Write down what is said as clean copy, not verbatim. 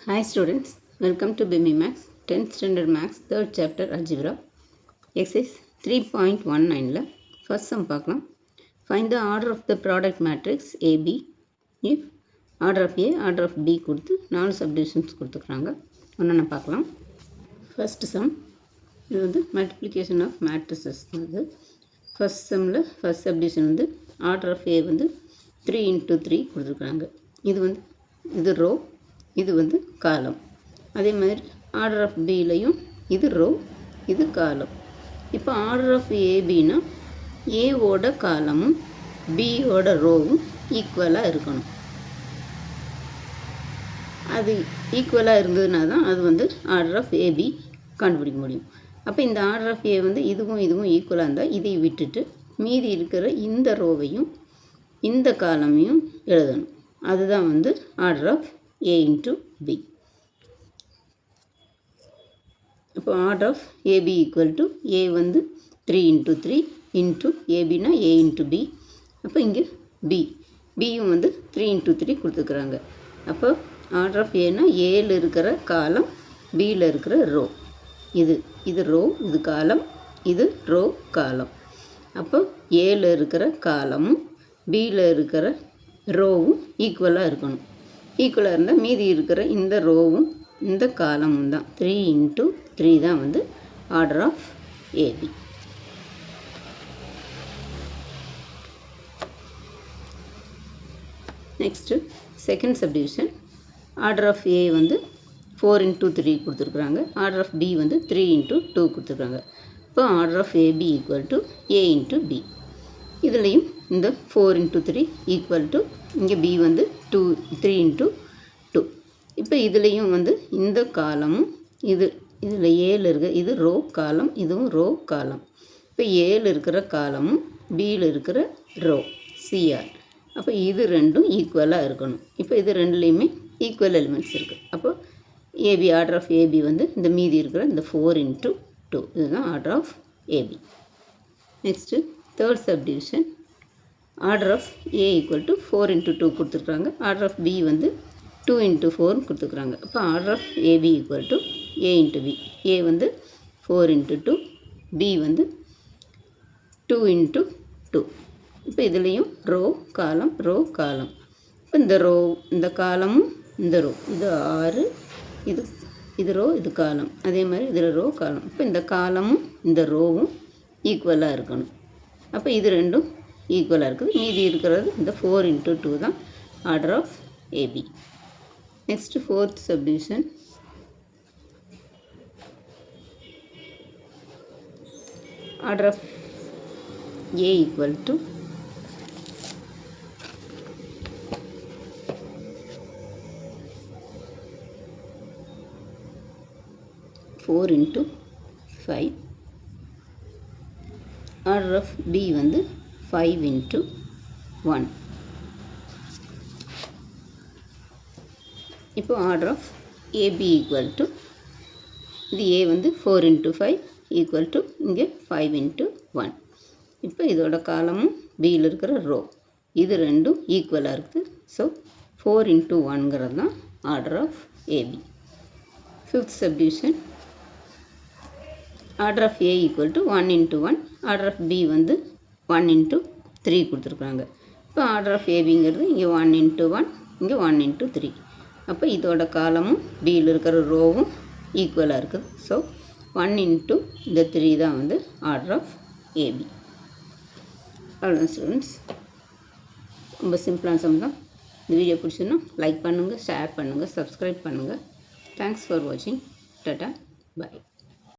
Hi students, welcome to BIMI Max, 10th Standard Max, 3rd Chapter Algebra, Exercise 3.19 first sum பார்க்கலாம். Find the order of the product matrix AB if order of A, order of B கொடுத்து 4 subdivisions கொடுத்துக்கிறாங்க. ஒன்று பார்க்கலாம். First sum, இது வந்து multiplication of matrices. அது first sumல first subdivision வந்து order of A வந்து 3 into 3 கொடுத்துருக்காங்க. இது வந்து இது row, இது வந்து காலம். அதே மாதிரி ஆர்டர் ஆஃப் பிலையும் இது ரோ, இது காலம். இப்போ ஆர்டர் ஆஃப் ஏபின்னா ஏவோட காலமும் பியோட ரோவும் ஈக்குவலாக இருக்கணும். அது ஈக்குவலாக இருந்ததுனா தான் அது வந்து ஆர்டர் ஆஃப் ஏபி கண்டுபிடிக்க முடியும். அப்போ இந்த ஆர்டர் ஆஃப் ஏ வந்து இதுவும் இதுவும் ஈக்குவலாக இருந்தால் இதை விட்டுட்டு மீதி இருக்கிற இந்த ரோவையும் இந்த காலமையும் எழுதணும். அதுதான் வந்து order of A into B. இப்போ order of AB equal to A வந்து 3 into 3 into ABனா A into B. அப்போ இங்கே பியும் வந்து 3 into 3 கொடுத்துக்கிறாங்க. அப்போ ஆர்டர் ஆஃப் ஏனா ஏல இருக்கிற காலம், பியில் இருக்கிற ரோ. இது ரோ, இது காலம், இது ரோ காலம். அப்போ ஏல இருக்கிற காலமும் பியில் இருக்கிற ரோவும் ஈக்குவலாக இருக்கணும். ஈக்குவலாக இருந்தால் மீதி இருக்கிற இந்த ரோவும் இந்த காலமும் தான் 3 into 3 தான் வந்து order of AB. Next second subdivision. Order of A வந்து 4 into 3 கொடுத்துருக்குறாங்க. ஆர்டர் ஆஃப் பி வந்து 3 into 2 கொடுத்துருக்காங்க. இப்போ order of AB equal to A into B. இதுலேயும் இந்த 4 into 3 ஈக்குவல் டு இங்கே பி வந்து 3 into 2. இப்போ இதுலேயும் வந்து இந்த காலமும் இதில் ஏழு இருக்க இது ரோ காலம், இதுவும் ரோ காலம். இப்போ ஏழு இருக்கிற காலமும் பியில் இருக்கிற ரோ சிஆர். அப்போ இது ரெண்டும் ஈக்குவலாக இருக்கணும். இப்போ இது ரெண்டுலேயுமே ஈக்குவல் எலிமெண்ட்ஸ் இருக்குது. அப்போ ஏபி ஆர்டர் ஆஃப் ஏபி வந்து இந்த மீதி இருக்கிற இந்த 4 into 2 இதுதான் order of AB. Next third subdivision. Order of A equal to 4 into 2 கொடுத்துருக்குறாங்க. ஆர்டர் ஆஃப் பி வந்து 2 into 4 கொடுத்துருக்குறாங்க. அப்போ order of AB equal to A into B. A வந்து 4 into 2, பி வந்து 2 into 2. இப்போ இதுலேயும் ரோ காலம், ரோ காலம். இப்போ இந்த ரோ, இந்த காலமும் இந்த ரோ, இது 6, இது ரோ, இது காலம். அதே மாதிரி இதில் ரோ காலம். இப்போ இந்த காலமும் இந்த ரோவும் ஈக்குவலாக இருக்கணும். அப்போ இது ரெண்டும் ஈக்குவலாக இருக்குது. மீதி இருக்கிறது இந்த 4 into 2 தான் order of AB. Next fourth subdivision. Order of A equal to four into 5. Order of B வந்து 5 into 1. இப்போ order of AB equal to இது ஏ வந்து 4 into 5 ஈக்குவல் டு இங்கே 5 into 1. இப்போ இதோட காலமும் பியில் இருக்கிற ரோ இது ரெண்டும் ஈக்குவலாக இருக்குது. ஸோ 4 into 1ங்கிறது தான் order of AB. Fifth subdivision. Order of A equal to 1 into 1. Order of B வந்து 1 into 3 கொடுத்துருக்குறாங்க. இப்போ ஆர்டர் ஆஃப் ஏபிங்கிறது இங்கே 1 into 1, இங்கே 1 into 3. அப்போ இதோட காலமும் பியில் இருக்கிற ரோவும் ஈக்குவலாக இருக்குது. ஸோ 1 into இந்த 3 தான் வந்து ஆர்டர் ஆஃப் ஏபி. அவ்வளோதான் ஸ்டூடெண்ட்ஸ். ரொம்ப சிம்பிளான சம் தான். இந்த வீடியோ பிடிச்சுன்னா லைக் பண்ணுங்கள், ஷேர் பண்ணுங்கள், சப்ஸ்கிரைப் பண்ணுங்கள். தேங்க்ஸ் ஃபார் வாட்சிங். டாட்டா, பாய்.